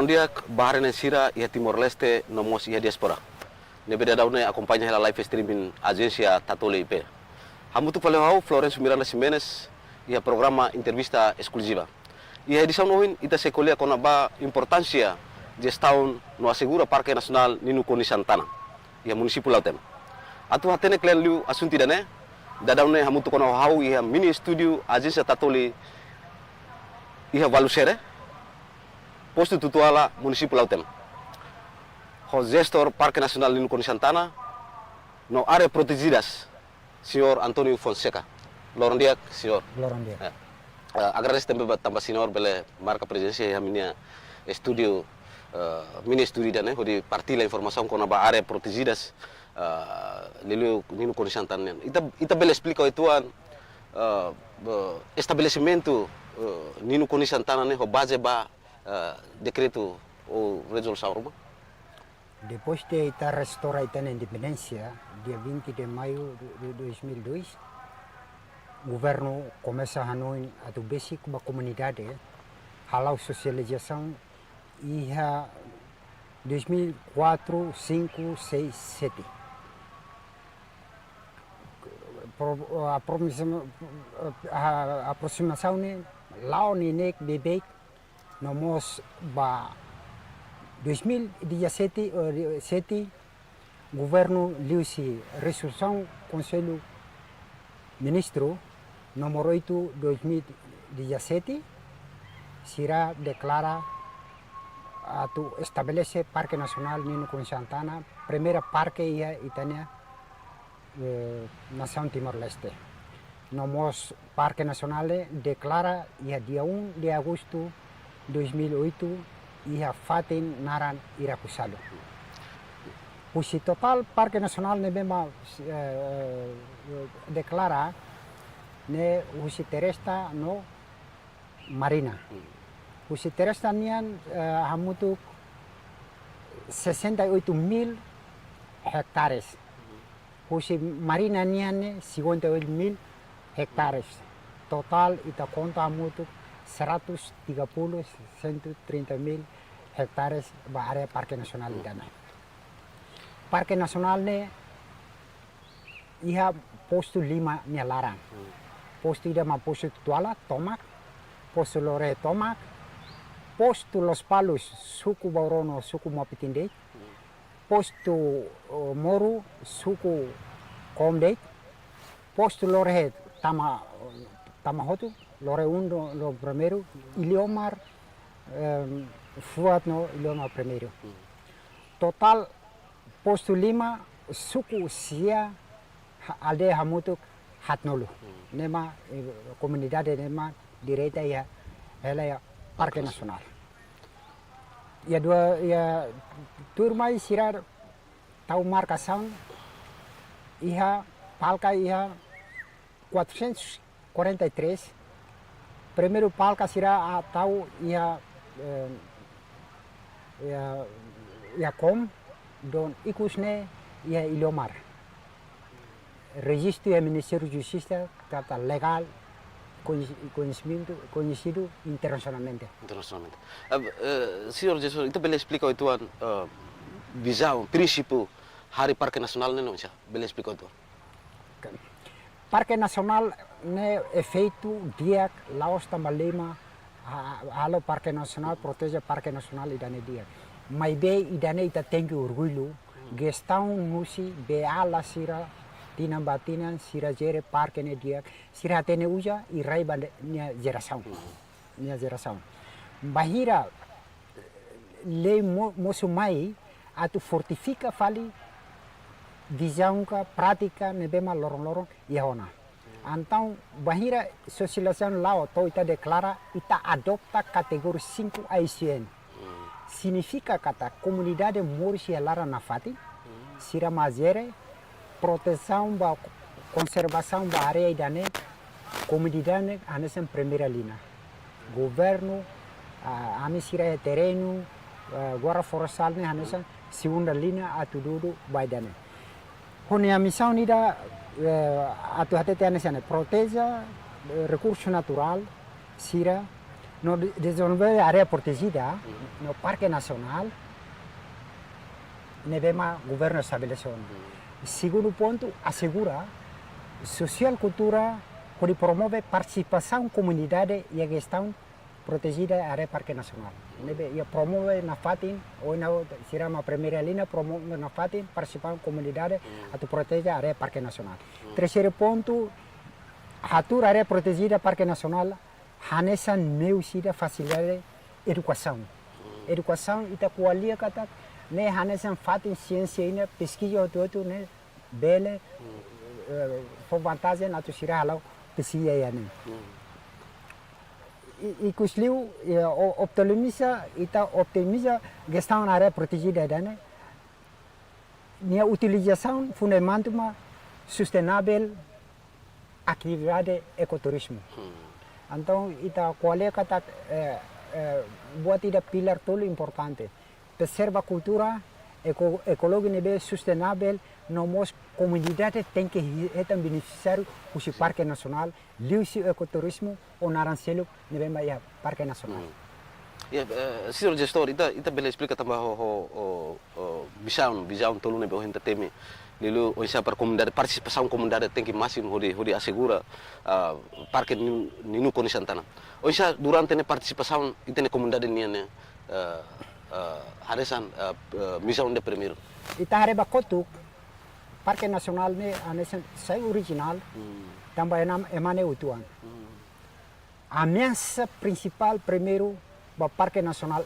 dia Bahrain Sira ia Timor Leste nomos ia diaspora. Nebeda daune acompanha ela live streaming agência Tatole IP. Hamutu falehau Florence Miranda Jimenez ia programa entrevista exclusiva. Ia edição noin ita sekolia konaba importância gestão no assegura Parque Nacional Ninu Koni Santana. Ia município Lautem. Atu hatene klen liu asunti dane dadaune hamutu kono hau ia mini studio agência Tatole ia valusere posto tutuala município Lautem. O gestor Parque Nacional Ninu Koni Santana no área protegidas senhor Antônio Fonseca. Lorondiak, senhor. Lorondiak. Agradeço também também senhor pela marca presença e a minha estúdio mini estúdio né, onde partilha informação com a área protegidas Ninu Koni Santana. Ita bela explica o tuan estabelecimento Ninu Koni Santana né, o base ba decreto ou resolução Roma. Depois de estar restaurada a independência, dia 20 de maio de 2002, o governo começa a Hanoi a do basic da comunidade, halau socialização e 2004, 5, 6, 7. A aproximação lá onde bebê nós ba 2017 o governo liu-se resolução Conselho Ministro número 8 2017 será declara atu estabelece Parque Nacional Ninu Koni Santana, primeira parque ia Itania nação Timor-Leste. Nomos Parque Nacional declara ia dia 1 de agosto 2008 ia fatin naran irakusalo. Pusi total Parque Nacional ne bema declara ne usi teresta no marina. Usi teresta nian hamutu 68.000 hectares. Usi marina nian 58.000 hectares. Total ita conta hamutu 130.000 hectares ba area Parque Nacional dana. Parque Nacional ne iha posto 5 nia larang. Posto ida ma posto tuala Tomak, posto Lore Tomak, posto Los Palos suku Baurono suku Mapitindei, posto Moru suku Komdei, posto Lore Tamahotu Lore Undo, lo primeiro, Iliomar, Fuat no Iliomar primeiro. Total, posto Lima, suku Sia, aldeia Hamutuk, Hatnolu. Nema, comunidade Nema, direita ya, ela é Parque Nacional. Ya turma isirar, tau marcação, iha, palca iha, 443, primeiro palca será a tal ia com don ikusne ia Iliomar. Registro do Ministério da Justiça trata legal conhecido internacionalmente. Internacionalmente. Senhor Jesus, então bele explica o tuan visão, princípio Hari Parque Nacional não já. Bele explica o tuan. Parque Nacional é feito dia Laos Tambalema halo Parque Nacional protege Parque Nacional idane dia. Mas be idane ita tenho orgulho gestão musi be ala sira tinam batinan sira jere parque ne dia sira tene uja e raiba nia geração. Bahira le mosumai atu fortifica fali visão prática nebema lorong iahona. Então, bahira socialização lá to ita declara ita adopta categoria 5 ICN. Significa kata comunidade morsia lara na fati, sira mazere, proteção ba conservação da área idane, comunidade anesan primeira linha. Governo, amisira terreno, guarda florestal ne anesan segunda linha atududu baidane. Hone a missão nida atu hatete anesan proteja recurso natural, sira no desenvolver área protegida no Parque Nacional, nebema governo estabeleceu. Segundo ponto, assegura social cultura, que promove participação comunidade e a gestão protegida da área Parque Nacional. E promove na FATIN, ou na a primeira linha, promove na FATIN participação comunidade a proteger a área Parque Nacional. Terceiro ponto, a área protegida Parque Nacional, hanesan meusida facilidade educação. Educação ita kualia kata ne hanesan FATIN ciência ina pesquisa tudo ne bele for vantagem na tu sira halau pesquisa ya ne. E kusliu optimiza gestão na área protegida dane. Nia utilização fundamental sustentável atividade ecoturismo. Então ita kualia kata buat ida pilar tolo importante. Preserva cultura ecologi nebe sustentável, nomos comunidade tem que etan beneficiar o Parque Nacional, liu si ecoturismo o narancelo nebe maya Parque Nacional. Ya, senhor gestor, ita bela explica também o visão tolo nebe o hinta teme. Lilu oisa para comunidade, participação comunidade tem que máximo hori assegura parque ninu konisantana. Oisa durante ne participação itene comunidade niane hanesan missão de primeiro. Ita hareba kotuk Parque Nacional ne hanesan sai original também emane utuan. A ameaça principal primeiro ba Parque Nacional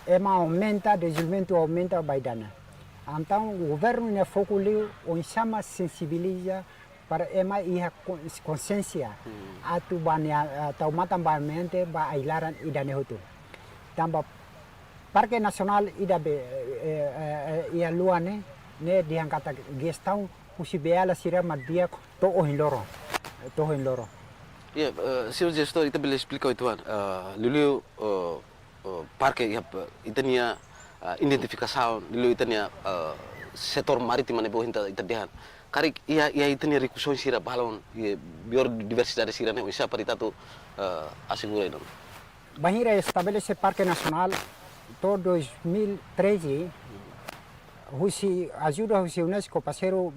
ema aumenta, desenvolvimento aumenta baidana. Então, o governo ne foco liu on chama sensibiliza para ema ia consciência atu bania tau matam mente ba ailaran idane hotu. Tamba Parque Nacional ida be ia luane ne diangkata gestão usibeala sira madia to ohinloro. Ya, senhor gestor, ita bela explica itu lilu parque itania identificação lilu itania setor maritim ne bohinta itadehan. Kari ia itania rikusão sira balon biodiversidade sira ne isa parita tu assegura itu. Bahira estabelece Parque Nacional to 2013 ajuda UNESCO parceiro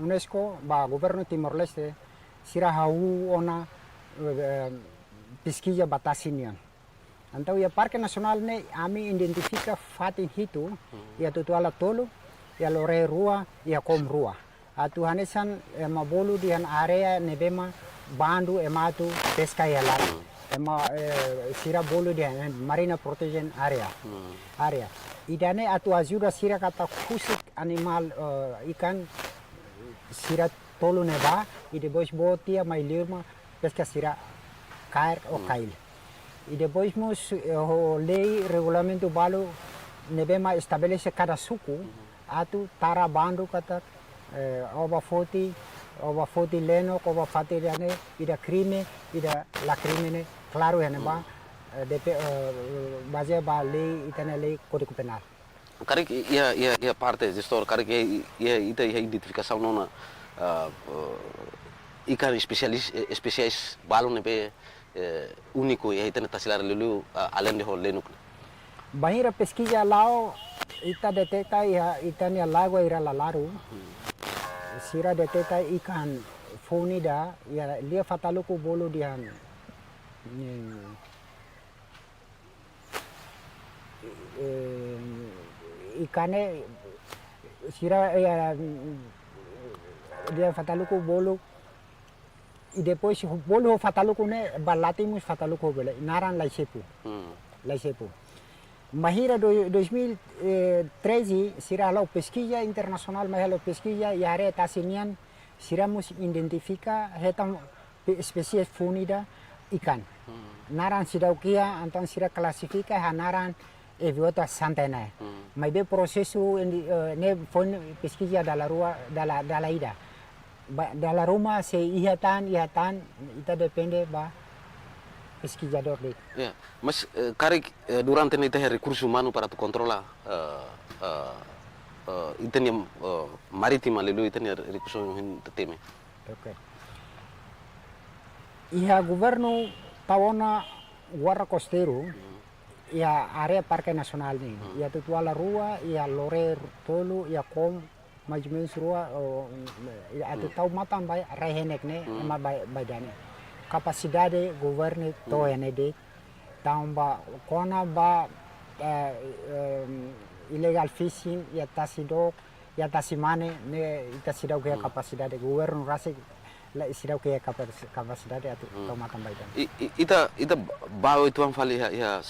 UNESCO ba governo Timor-Leste sira hau ona pesquisa batasinian. Então o Parque Nacional ne ami identifica fatin hitu ia tutuala tolo ia lore rua ia kom rua. Atu hanesan mabolu dian area nebema bandu ematu pesca ia lara. Sira bolu dian marina protection area. Idane atu ajuda sira kata khusus animal ikan sira tolo neba e depois botia mai lirma pesca sira cair ou cair. E depois o lei regulamento balo nebema estabelece cada suku atu tara bandu kata oba foti leno oba fati dane ida crime ida la crimine claro neba base ba lei itana lei código penal. Kari ia parte gestor kari ia identificação nona ikan spesies balon nebe único ia itana tasilar lulu além de lenuk. Bahira pesquisa lao ita detecta ia itania lago ira lalaru. Sira detecta ikan faunida ia lia fataluku bolu dihan. Ikane sira dia fataluku bolu e depois bolu fataluku ne balatimus fataluku bele naran laisepu mahira 2013 sira lau pesquisa internacional mahalo pesquisa e are tasinian siramus identifica hetam spesies funida ikan naran sidaukia antan sira klasifika hanaran eviota santena mai be processo ne fon pesquisa dalla rua dalla ida dalla Roma se ihatan ita depende ba pesquisador de. Ya, mas kari durante nita recurso humano para tu controla itania maritima lelu itania recurso hin teme. Okay. Iha governo Tawana guarda costeiro ia area parque nasional ni. Ia tutuala rua, ia lore tolu, ia kom mais ou menos rua ia tau matam vai rehenek ne ema vai dane. Capacidade governo to ene de tamba kona ba illegal fishing ia tasidok ia tasimane ne itasidau ke capacidade governo rase la isidau ke capacidade atu tau matam vai dane. Ita bawa itu ang fali ya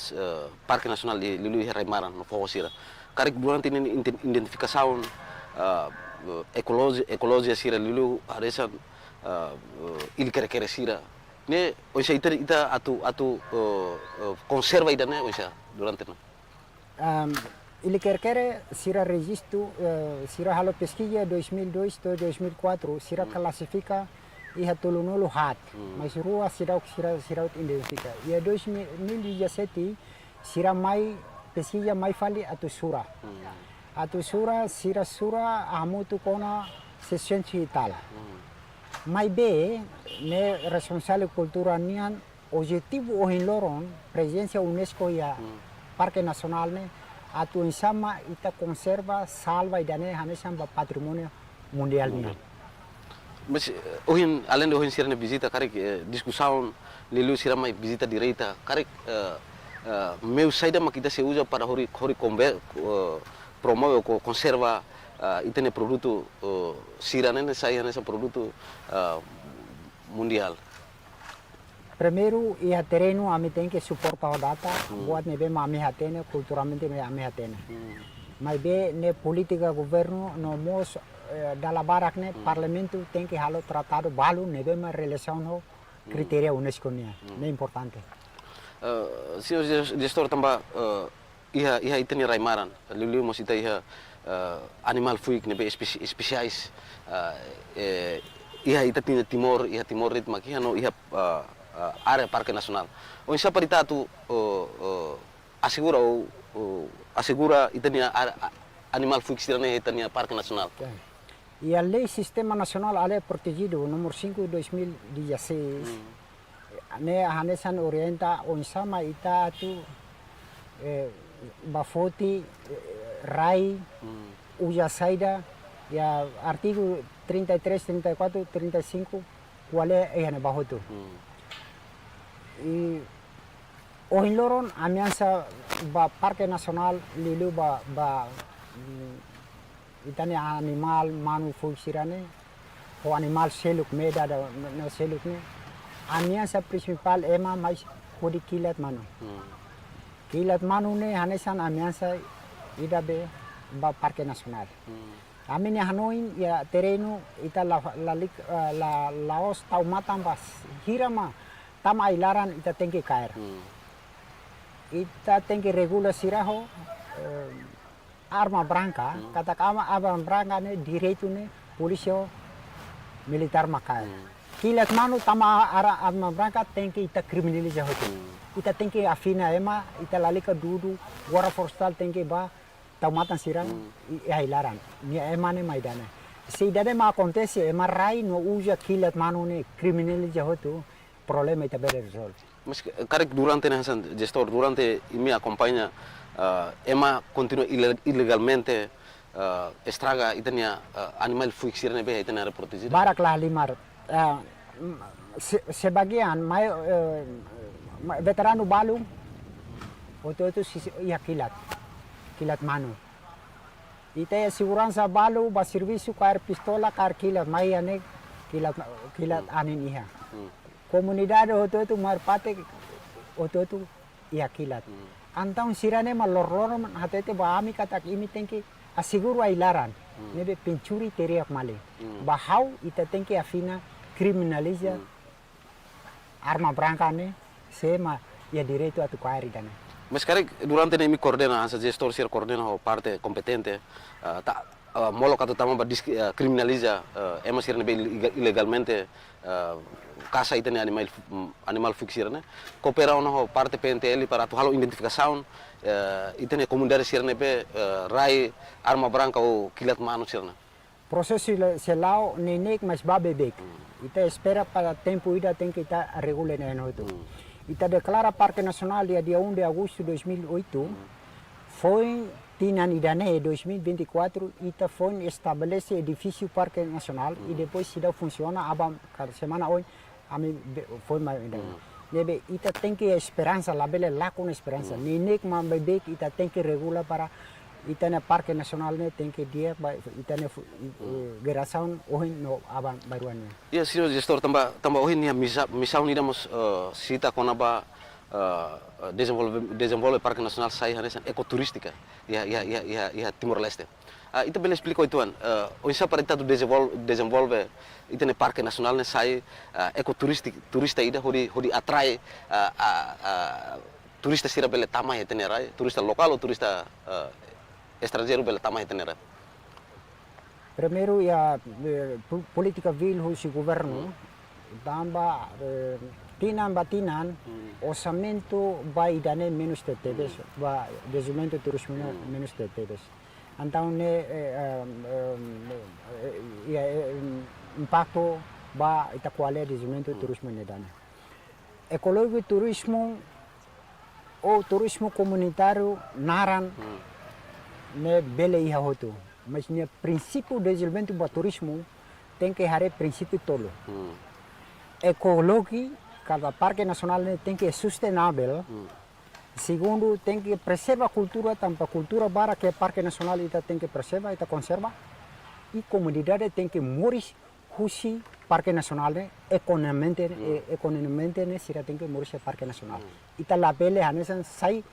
Parque Nasional di Lulu Raimaran no Fogosira. Karik durante ini identifikasaun ekologi sira Lulu haresa il kere sira. Ne oisa ita atu conserva idane oisa durante no. Il Kerkere sira registro sira halo pesquisa 2002 to 2004 sira classifica iha tulunulu hat mas rua sira identifica ia 2017 sira mai pesquisa mai fali atu sura sira amu tu kona session cital mai be ne responsable cultura nian objetivo ohin loron presença UNESCO ya Parque Nacional ne atu insama ita conserva salva idane hanesamba patrimonio mundial nian. Mas além de sira na visita karik discussão Lulu sira mai visita direita karik meu saída makita se usa para hori promove ou conserva itene produto sira nene sai nessa produto mundial. Primeiro, ia terreno a tem que suportar a data, buat nebe mami hatene, culturalmente mami hatene. Mas be ne política governo no mos dalla barak ne parlamento tem que halo tratado balu nebe ma relação no criteria UNESCO ne importante. Senhor gestor tamba iha itene Raimaran, Lulu mos ita iha animal fuik nebe especiais iha ita Timor rit makiha no iha área Parque Nacional. O insa parita tu assegura itania animal fuixirane itania Parque Nacional. E a lei Sistema Nacional Ale Protegido nomor 5 2016 ne hanesan orienta o insama ita tu bafoti rai uja saida ya artigo 33, 34, 35 qual é ene bahotu. E ohin loron amiansa ba Parque Nacional Lulu ba itani animal manu fuxirane o animal seluk meda da no seluk ne amiansa principal ema mais kodi kilat manu ne hanesan amiansa idabe ba Parque Nacional. Amin ya hanoin ya terreno ita la laos tau matam bas hirama tama ailaran ita tengke cair. Ita tengke regula siraho arma branca, kata kama arma branca ne direito ne polícia militar makai. Kilat manu tama arma branca tengke ita criminaliza hotu. Ita tengke afina ema ita lalika dudu guarda forestal tengke ba tau matan sirang ailaran. Ni ema ne maidana. Se idade ma acontece ema rai no usa kilat manu ne criminaliza hotu. Problema ita bere resolve. Mas karik durante Hasan gestor durante me acompanha ema continua ilegalmente estraga itania animal fuixir ne be itania protegido. Baraklah limar sebagian mai veterano balu itu ya kilat manu. Ita segurança balu ba serviço kar pistola kar kilat mai ane kilat anin iha. Comunidade itu marpate itu ia kilat. Antang sirane malorlor hatete ba ami katak imi tengki aseguro ailaran. Nebe pencuri teriak male. Bahau ita tengki afina criminaliza arma branca ne sema ia direito atu kairi dana. Mas karik durante mi coordena asa gestor sir coordena o parte competente molo kata tama ba criminaliza ema sir ne ilegalmente caça itene animal fuxirane coopera ono parte PNTL para tu halo identificação itene comunidade sirne pe rai arma branca ou kilat manu sirne processo selao nenek mas babebek ita espera para tempo ida tem que ita regule ne no itu Ita declara Parque Nacional dia 1 de agosto de 2008, foi Tinan Idane 2024, ita foi estabelece edifício Parque Nacional e depois se dá funciona, abam cada semana hoje, a mim foi mais nebe ita tem que esperança, lá bele lá com esperança, ninek ma bebê ita tem que regular para ita na Parque Nacional ne tem que dia ita na geração hoje no abang baruannya. Ya, senhor gestor, tambah oh ini misal ni damos sita konaba desenvolve Parque Nacional sai hanesan ecoturística ya Timor Leste. Itu bela explico itu onsa para itu desenvolve itu ne Parque Nacional ne sai turista ida hodi atrai turista sira bela tamai itu ne rai, turista lokal ou turista estrangeiro bela tamai itu ne rai. Primeiro ya política vil husi governo tamba tinan orçamento vai dane menos TTBs, vai desenvolvimento turismo menos TTBs. Então ne impacto ba ita qual desenvolvimento turismo ne dane. Ecologia turismo ou turismo comunitário naran ne bele iha hotu. Mas o princípio de desenvolvimento do turismo tem que ter princípio tolo. Ecologia, cada parque nacional tem que ser sustentável. Segundo, tem que preservar a cultura, tanto a cultura para que o parque nacional tem que preservar e conservar. E a comunidade tem que morir o parque nacional, economicamente, tem que morir o parque nacional. E a pele, sai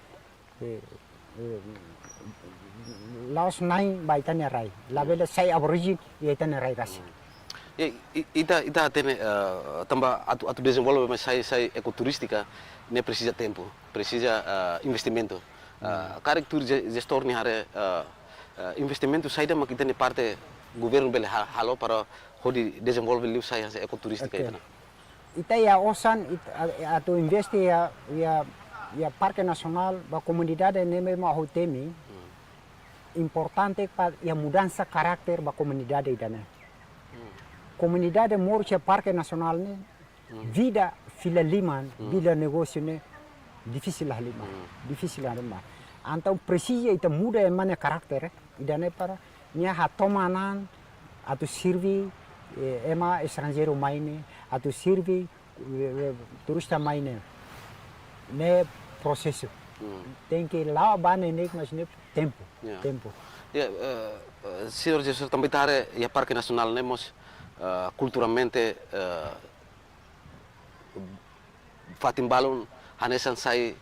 Laos nai baitane rai, la bela sai aborigin e itane rai rasi. Ita tene tambah atu desenvolve mas sai ecoturística ne precisa tempo, precisa investimento. Karek tur gestor ni hare investimento sai da makita ne parte governo bele halo para hodi desenvolve liu sai ecoturística Okay. itana. Ita ya osan atu investi ya parque nacional ba comunidade ne mesmo hotemi. Importante para a mudança de caráter da comunidade itana. Comunidade morche Parque Nacional ne vida fila liman, vida negócio ne difícil lah lima, difícil lah lima. Então precisa ita muda emane caráter itana para nia hatomanan atau sirvi ema estrangeiro maine, atau sirvi turista maine. Ne processo. Tem que lá bane nek mas ne tempo. Tempo. Ya, senhor Jesus também tare ya Parque Nacional nemos culturalmente fatimbalun hanesan sai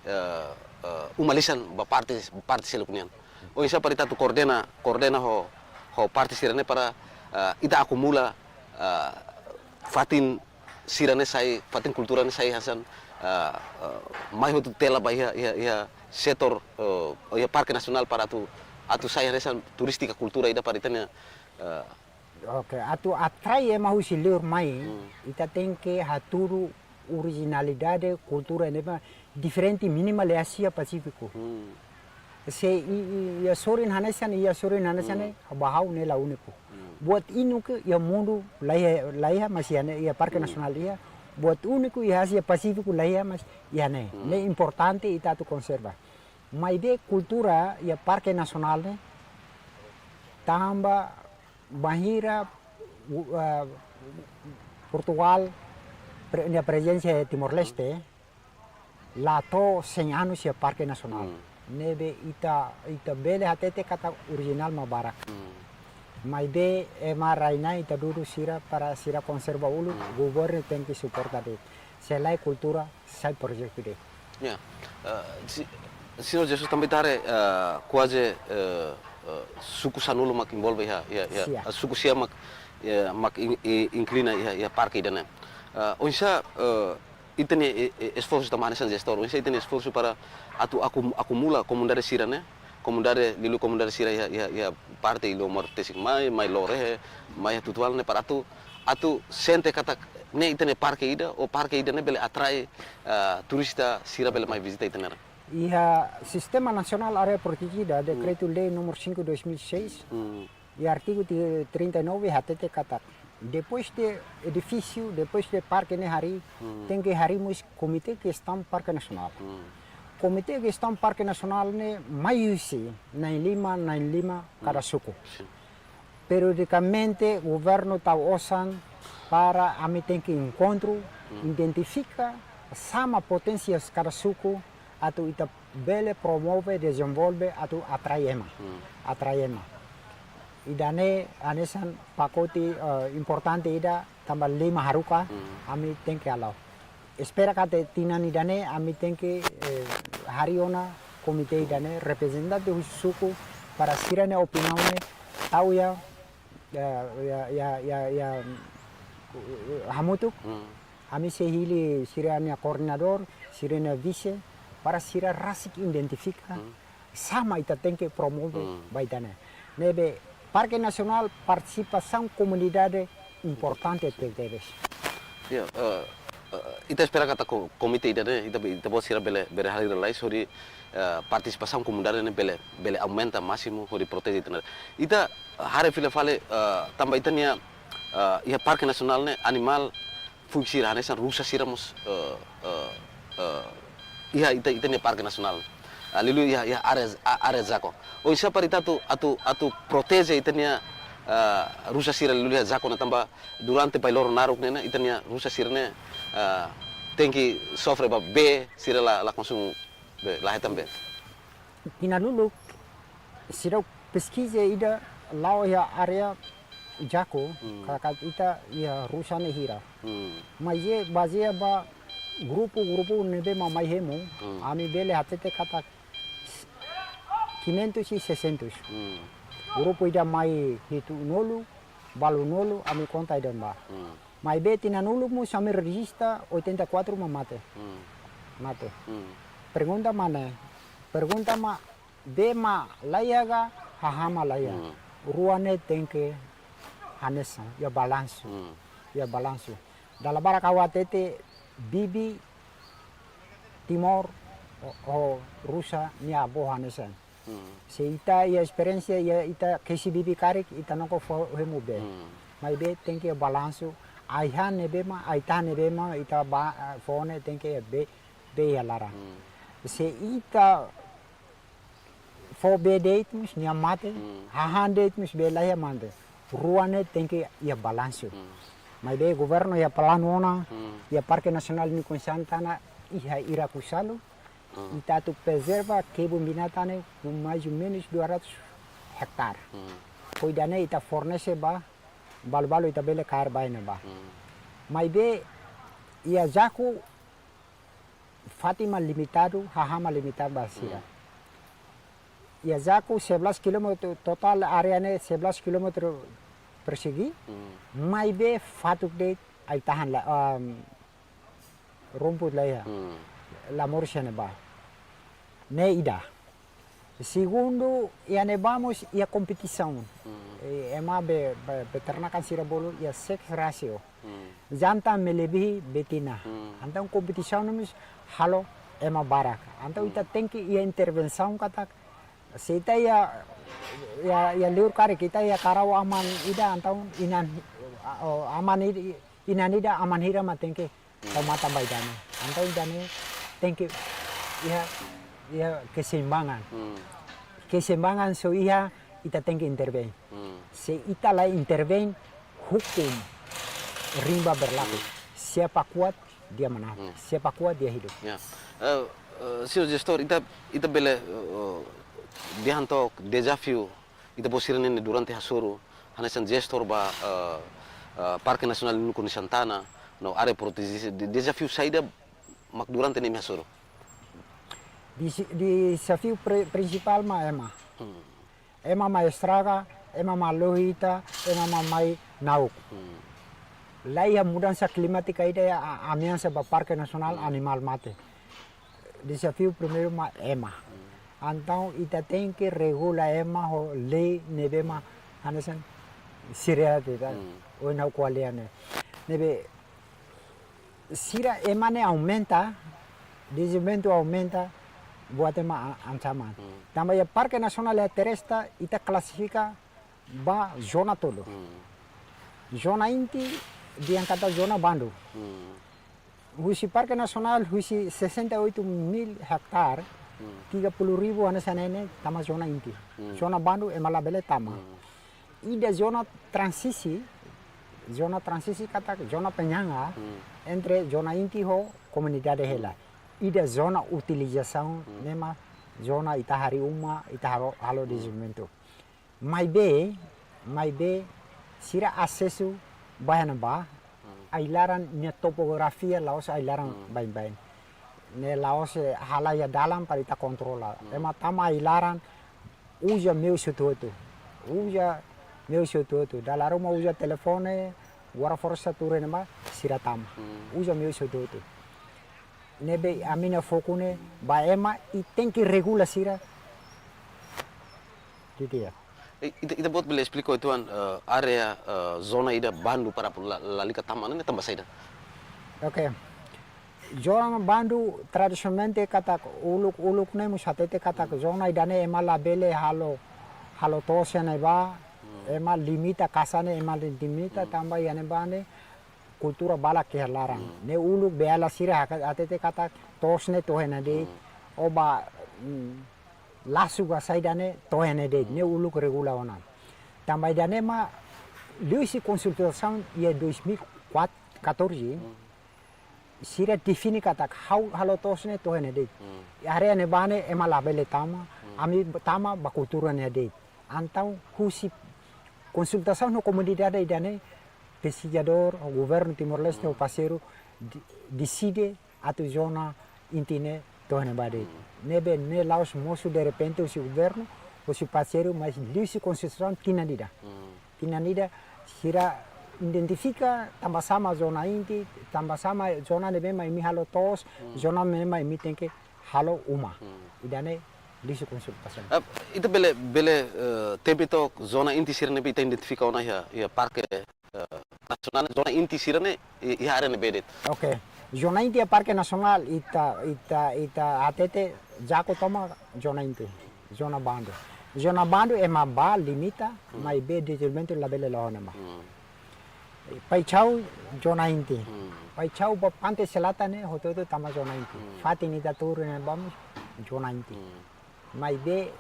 umalisan ba parte selukunian. O isa parita tu coordena ho parte sirane para ita acumula fatin sirane sai fatin kulturane sai hasan mai hotu tela ba ya setor ya Parque Nacional para atu saya resa turistika kultura ida paritanya Okay, atu atrai emahu silur mai, ita tem que haturu originalidade cultura nema diferente minimal Asia Pasifiko. Se ia sorin hanesan bahau ne la uniku. Buat inuke ya mundo laiha masih ane ya Parque Nacional ia buat uniku ya Asia Pasifiko laiha mas ya ne. Ne importante ita tu conserva. Mai de cultura ya Parque Nacional ne tamba bahira Portugal a presença de Timor-Leste lá to 100 anos ya Parque Nacional. Nebe ita bele hatete kata original mabarak. Mas de ema raina ita dulu sira para sira conserva ulu governo tem que suportar de. Selai cultura sai projeto de. Ya. Senhor Jesus também tare quase suku Sanulu mak involve ya suku sia mak inclina ya parque dana. Onsa itene esforço tamane san gestor, onsa itene esforço para atu acumula comunidade sirane, comunidade lilu comunidade sira ya parte ilo mortesik mai lore mai tutual ne para atu sente kata ne itene parque ida o parque ida ne bele atrai turista sira bele mai visita itene. E a Sistema Nacional Área Protegida, Decreto-Lei número 5/2006, e artigo 39, hatete kata depois de edifício, depois de parque ne hari, tem que harimos comitê que está no Parque Nacional. Comitê que está no Parque Nacional ne maiusi na Lima cada suco. Periodicamente o governo está usando para a mim tem que encontro, identifica sama potências cada suco, atu ita bele promove, desenvolve, atu atraema. E dane anesan pacote importante ida tambah 5 haruka, ami tem que alau. Espera kate tinani dane ami tem que hariona komite dane representante suku para sirane opinione tahu ya hamutuk ami sehili sirane koordinador sirane vice para sira rasik identifica sama ita tem que promove baitane nebe Parque Nacional participação comunidade importante teres. Ya, ita espera kata komite ida ne ita bo sira bele halir lai sori participação comunidade ne bele aumenta máximo hori protege ita. Ita hare file fale tambah ita nia ia Parque Nacional ne animal fungsi hane san rusa siramos ia ita nia Parque Nacional. Lilu ya area zako. O isa parita atu protege itania rusa sira lilu ya zako na tamba durante pailor naruk nena itania rusa sira ne tenki sofre ba be sira la konsum be la hetam be. Tina lulu sira pesquisa ida lao ya area jako kakat ita ya rusa ne hira. Mas ye bazia ba grupo nebe mamai hemu ami bele hatete kata 500 e 600. Grupo ida mai hitu nolu, balu nolu, ami conta ida mba. Mai beti na nulu mu sami registra 84 mate. Mate. Pergunta mana? Pergunta ma be ma layaga hahama laya. Ruane tem que hanesa ya balanço. Ya balanço. Dala bara kawatete bibi Timor o Rusa ni abo hanesa. Se ita ya experiência ya ita kesi bibi karik ita noko fo hemu be. Mai be tem que balanço aihan nebe ma aita nebe ma ita ba fone tem que be ya lara. Se ita fo be deitmus ni amate hahan deitmus be la ya mande. Ruane tem que ya balanço. Mai be governo ya planona ya Parque Nacional ni Santana iha irakusalu. Ita tu preserva kebun binatang mais ou menos 200 hektar. Cuidane ita fornece ba balu ita bele kar baina ba. Mai be ia jaku Fatima limitado, hahama limitado basira. Ia jaku 11 km total areane 11 km persegi. Mai be fatuk de ai tahan la rumput lah ya. La morsiane ba. Ne ida. Segundo, ia vamos ia competição. Ema beternakan sirabolo ia sex ratio. Jantan melebihi betina. Então competição nós halo ema barak. Então ita tem que ia intervenção kata se ita ia liur kare kita ia karau aman ida então inan aman inan ida aman hira ma tem que mata baidane. Então idane tem que ia keseimbangan. Keseimbangan so ia ita tem que intervene. Se ita la intervene hukum rimba berlaku. Siapa kuat dia menang. Siapa kuat dia hidup. Ya. Senhor gestor, ita bele dihanto desafio ita posirane durante hasoro hanesan gestor ba Parque Nacional Nuku Santana no area protegida desafio saída mak durante nem hasoro. Desafio principal ma ema. Ema ma estraga, ema ma lohita, ema ma mai nauk. Laia mudança climática ida ameaça ba Parque Nacional Animal Mate. Desafio primeiro ma ema. Então ita tem que regular ema ho lei nebema hanesan siria tida o na qualiane. Nebe sira ema ne aumenta, desenvolvimento aumenta, buat ema ancaman. Também Parque Nacional Terrestre ita classifica ba zona todo. Zona inti dia kata zona Bandu. Husi Parque Nasional husi 68.000 hektar, 30.000 ane sana ini tama zona inti. Zona Bandu emala bele tama. Ida zona transisi kata zona penyangga entre zona inti ho comunidade hela. Ida zona utilização nema zona itahari uma halo desenvolvimento. Mai be sira acesso bahan ba ailaran nya topografia laos ailaran bain ne laos halaya dalam parita kontrola ema tama ailaran uja meu sototo dalaruma uja telefone wara forsa turene ba sira tama uja meu sototo nebe amina fokune ba ema I tem que regula sira gitu ya. Ita buat boleh explico itu area zona ida Bandu para lalika taman ini tambah saida. Oke. Zona Bandu tradisionalmente kata uluk ne musatete kata zona idane emala bele halo tosene ba ema limita kasane ema limita tambah yane bane kultura bala ke larang. Ne uluk beala sira atete kata tosne tohena de oba lasuga saidane tohene de ne uluk regula ona tambah dane ma luisi consultação ia 2014 sira defini kata halo tosne tohene de area ne bane ema labele tama ami tama ba kultura ne de antau husi consultação no comunidade dane pesquisador o governo Timor-Leste o parceiro decide atu zona intine tohene bade nebe ne laos moço de repente o seu governo o seu parceiro mas luisi constituição tinanida sira identifica tambah sama zona inti tambah sama zona nebe mai mi halo tos zona nebe mai mi tem que halo uma idane luisi constituição Itu bele tempe to zona inti sira nebe ita identifica ona ya parque nasional zona inti sira ne ya area ne bedet. Oke. Zona inti Parque Nasional ita atete jako toma zona inti, zona Bandu. Zona Bandu ema ba limita, mai be desenvolvimento labele laona ma. Paichau zona inti. Paichau ba pantai selatan ne hoto tama zona inti. Fati ni tatur ne bam zona inti. Mai be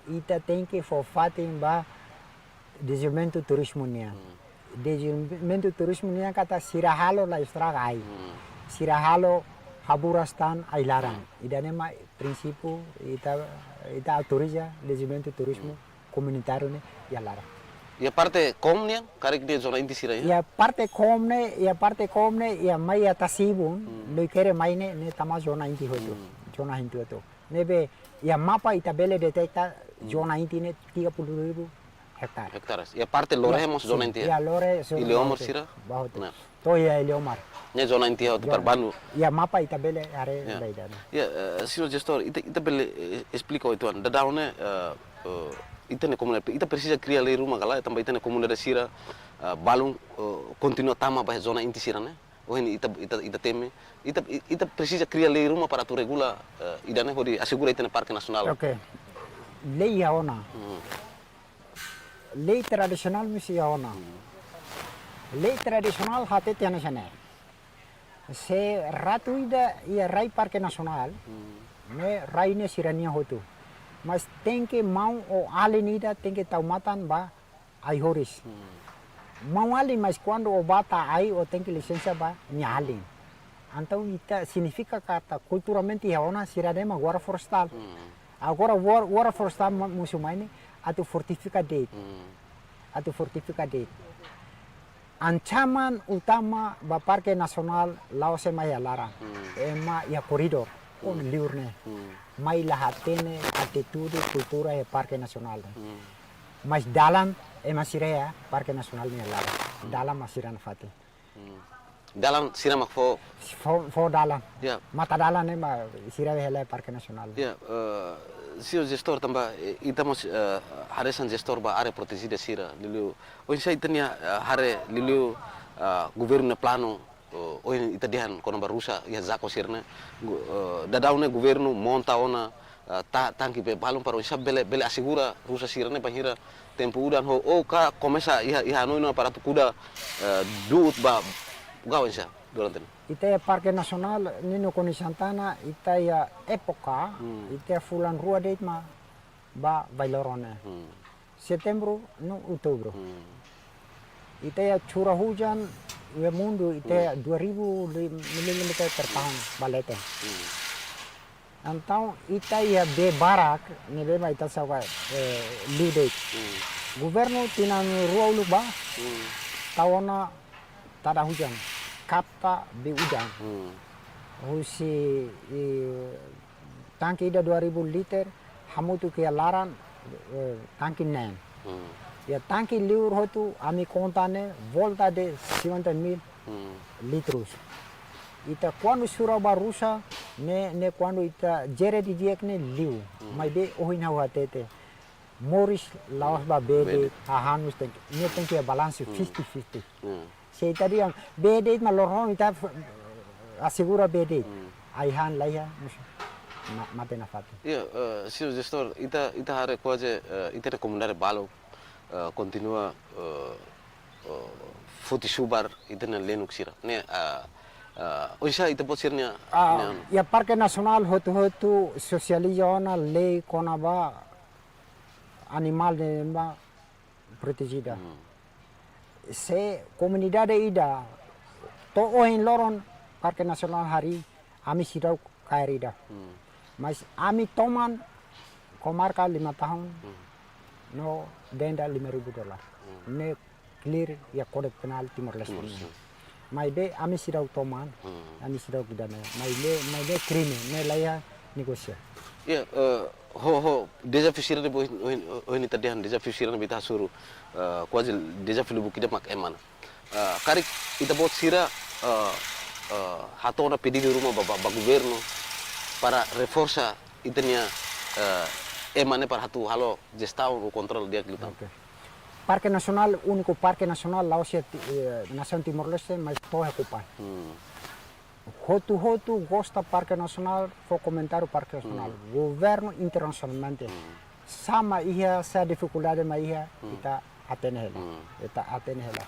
ita tem que for fati ba desenvolvimento turismo nia. Desenvolvimento turismo nia kata sirahalo la estraga ai. Sirahalo Haburastan Ailaran. Idane ma prinsipio ita autoriza desenvolvimento turismo comunitário ne yalara. Ya parte komnia karek dia zona inti sira ya. Ya parte komne ya mai atasibun lo kere mai ne tama zona inti hoto. Zona inti hoto. Nebe ya mapa ita bele detecta zona inti ne 30.000 hektar. Hektares. Ya parte loremos zona inti. Ya lore Ileomar sira. Bahut. To ya Ileomar. Nya zona inti ho par Bandu. Ya mapa ita bele are baidana. Ya senhor gestor, ita bele explico itu da daune ita ne comunidade ita precisa criar lei rumah kala tambah ita ne comunidade sira balung continua tama ba zona inti sira ne. Oh ini ita teme ita precisa criar lei rumah para tu regula idane hodi assegura ita ne parque nasional. Oke. Lei ya ona. Lei tradisional misi ya ona. Lei tradisional hate tiana sana. Se ratu ida ia rai Parque Nasional, ne rai ne sirania hotu. Mas tem que mau o alenida tem que taumatan ba ai horis. Mau ali mas quando o bata ai o tem que licença ba nyalin. Então ita significa kata culturalmente ia ona siradema guarda florestal. Agora guarda florestal musumaini atu fortifica date. Atu fortifica date. Ancaman utama ba Parque Nasional Laos ema ya lara ema ya koridor on liurne mai lahatene atitude kultura ya Parque Nasional mas dalam ema sirea Parque Nasional ya lara dalam masiran fati Dalam sira mak fo dalam ya mata dalam ema sirea hela Parque Nasional ya senhor gestor tambah itamos haresan gestor ba area protegida sira lilu o insai tania hare lilu governo plano o ita dihan kono barusa ya zako sirna dadaune governo monta ona tangki pe balon para isa bele asegura rusa sirane panhira tempo udan ho ka começa iha no para tu kuda duut ba gawan sa durante. Ite Parque Nacional Nino Koni Santana ita ya época ite fulan rua deit ma ba bailorone. Setembro no outubro. Ite ya curah hujan ya mundo ite 2000 mm per tahun balete. Então ita ya be barak ne be ita sawa liu Governo tinan rua ulu ba tawana tada hujan. Kapta be udan. Husi tangki ida 2000 liter hamutu ke laran tangki nen. Ya tangki liur hotu ami kontane volta de 50.000 litros. Ita quando suraba rusa ne quando ita jere di diek ne liu. Mai be ohina watete. Morris lawas ba bebe hahanus tek ne tenki balance 50-50. Se tadi yang bede ma lorong ita assegura bede. Aihan laya mate na fatu. Iya, senhor gestor, ita hare quase ita recomendare balo continua futi subar ita na lenuk sira. Ne oisa ita pot sirnya. Ya Parque Nacional hotu socializona lei konaba animal de ba protegida. Se comunidade ida to oin loron Parque Nacional hari ami sirau kairida. Mas ami toman komarka 5 tahun no denda $5,000. Ne clear ya kode penal Timor Leste. Mai be ami sirau toman, ami sirau gudana. Mai be crime ne laya negosia. Ya, deja fisira de oin ita dehan deja fisira na bita suru quase deja filu bukida mak emana. Karik ita bot sira hatona pedido rumah ba governo para reforça itania emane para hatu halo gestão o controle dia gitu. Okay. Parque Nacional, único Parque Nacional la Osia Nação Timor Leste, mas todo ocupa. Hotu gosta Parque Nacional, foi comentar o Parque Nacional. Governo internacionalmente. Sama ia sa dificuldade mas ia kita atenela. Kita atenela.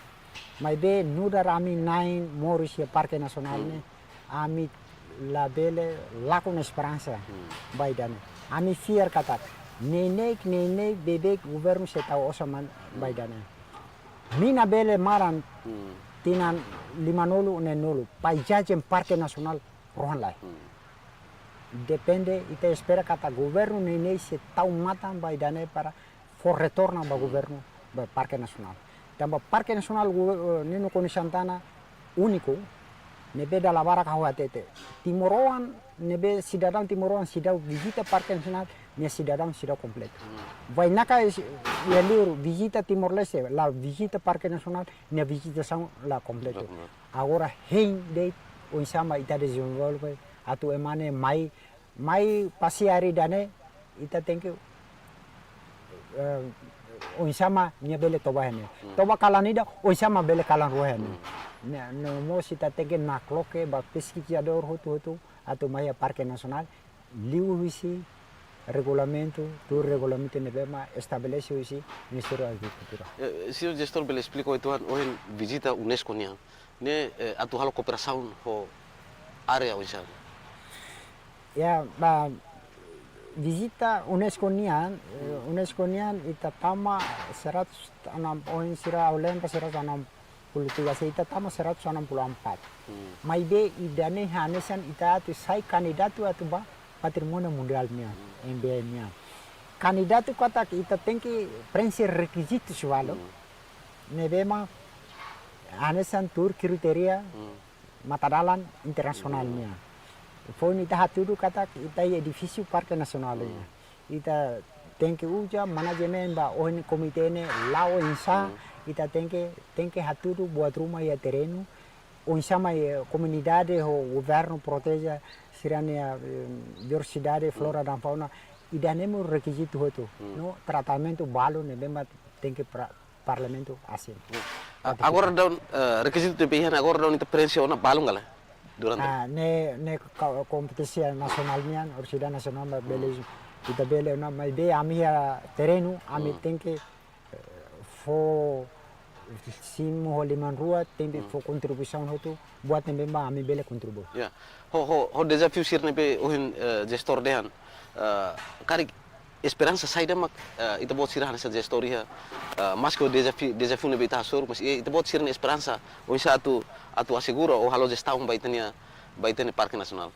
Mas be nuda rami nain Morris ya Parque Nacional ne ami la bele la con esperança baidane. Ami fier katak. Nenek bebek governo se tau osaman baidane. Mina bele maran tinan 5 nenolu paisaje Parque Nacional rohan lai. Depende ite espera kata governo nene se tau matan baidane para for retorna ba governo ba Parque Nacional. Tamba Parque Nacional Nino Koni Santana único nebe da lavara kahuatete. Timoroan nebe cidadão Timoroan cidadão visita Parque Nacional ne cidadão cidadão completo. Vai naka ya liur visita Timor Leste la visita Parque Nacional ne visitação la completo. Agora hein de o sama ita desenvolve atu emane mai pasiari dane ita thank you o sama nya bele toba hene toba kalanida o sama bele kalan rohene no mo sita tege nakloke ba pesquisador hotu atu maya Parque Nacional liu visi regulamento tu regulamento nebema estabelece visi Ministério da Agricultura. Senhor gestor bele explico itu oin visita UNESCO nia ne atu halo cooperação ho area oisa. Ya ba visita UNESCO nian ita tama 106 poin sira aulen pa 163 ita tama 164. Mai be idane hanesan ita tu sai kandidato atu ba patrimonio mundial nia MBM nia. Kandidato kata ita tenki prensa requisito sualo. Nebema hanesan tur kriteria matadalan internasional nia. Foi ita hatudu kata ita edifício Parque Nacional nia. Ita tenki uja manajemen ba oin komite ne lao insa ita tenki hatudu buat rumah ya terreno o insama comunidade o governo proteja sirania diversidade flora dan fauna idanemo requisito hotu no tratamento balo ne bema tenki parlamento assim. Agora daun requisito de pihan agora daun ita presiona balo ngala durante. Ne kompetisi nasionalnya Orsida nasional bele Ita bele na mai be ami ya terreno, ami tem que for simo liman rua tem que for contribuição hotu buat nembe ma ami bele contribu. Ya. Ho desafio sir nebe ohin gestor dehan. Kari esperança saída mak ita bot sirah nessa gestoria. Mas que o desafio nebe ita hasor, mas ita bot sirah esperança o isa atu assegura o halo gestão baitenia Parque Nacional.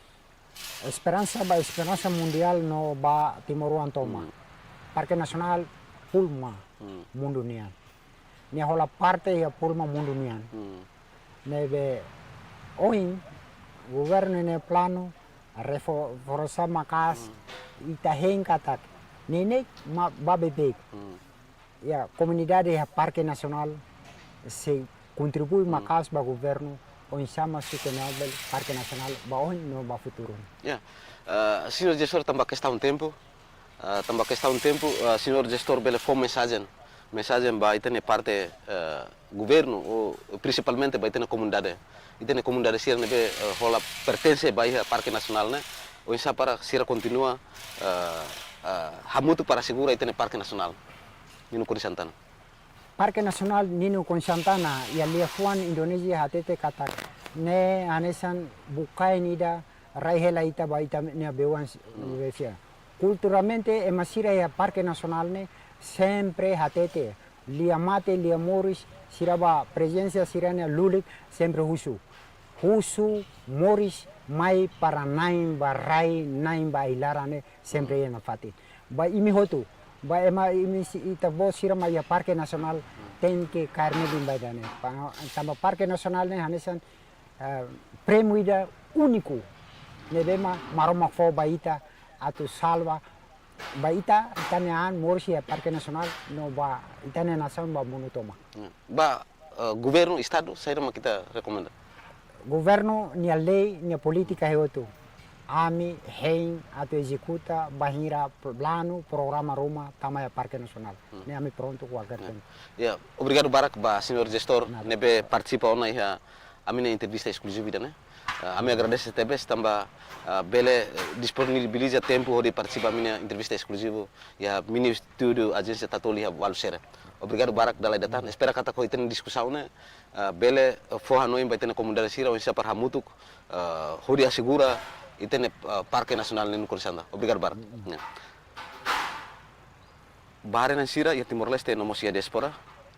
Esperança mundial no ba Timoruan toma. Parque Nacional pulma mundo nian. Nia hola parte ya pulma mundo nian. Nebe oin governo ne plano reforçar macas ita henkatak. Nenek ma babebek. Ya comunidade ya Parque Nacional se contribui macas ba governo o sama sustentável Parque Nacional ba on no ba futuro. Ya. Senhor gestor tambah questão tempo. Senhor gestor bele fome mensagem ba itene parte governo ou principalmente ba itene comunidade. Itene comunidade sir nebe hola pertence ba ia Parque Nacional né. O insa para sira continua hamutu para segura itene Parque Nacional. Nino Kuri Santana. Parque Nacional Nino Kuri Santana ya liafuan Indonesia hatete katak ne anesan bukai nida raihela ita ba ita ne bewan vesia. Culturalmente emasira ya Parque Nacional ne sempre hatete lia mate lia moris siraba presença sirania lulik sempre husu moris mai para naim ba rai naim ba ilarane sempre yana fati ba imi hotu ba ema imi ita bo sirama ya Parque Nacional tem que carne din baidane tamba Parque Nacional ne hanesan premuida único nebema maroma fo baita atu salva baita itanean morsia Parque Nacional no ba itane nação ba monotoma Ba governo estado saída ma kita recomenda. Governo nia lei nia política heotu ami hein atu executa bahira plano programa Roma tamaya Parque Nacional ne ami pronto com agar tempo. Ya, obrigado Barak ba senhor gestor nebe participa ona ia amina entrevista exclusiva né. Ami agradece TBS tambah bele disponibiliza tempo de participar minha entrevista exclusiva ya mini studio agência Tatoli Walusera. Obrigado Barak dalai datan. Espera kata ko iten discussão né. Bele forra noi ba iten comunidade sira onde para hamutuk hodi assegura iten Parque Nacional Nino Kuri Santana. Obrigado Barak. Bahare na sira ya Timor Leste no mosia diaspora.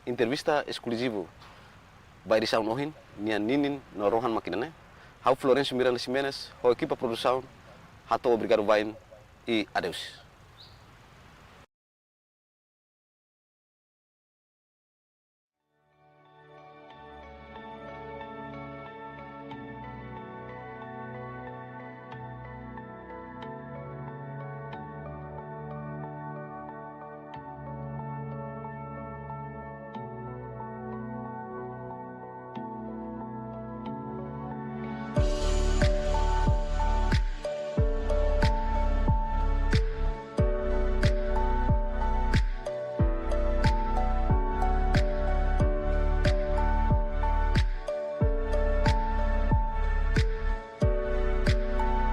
Entrevista exclusivo by Risau Nohin, Nian Ninin, no Rohan Makinane. Hau Florencio Miranda Ximenes, ho equipa produção, hato obrigado vain e adeus.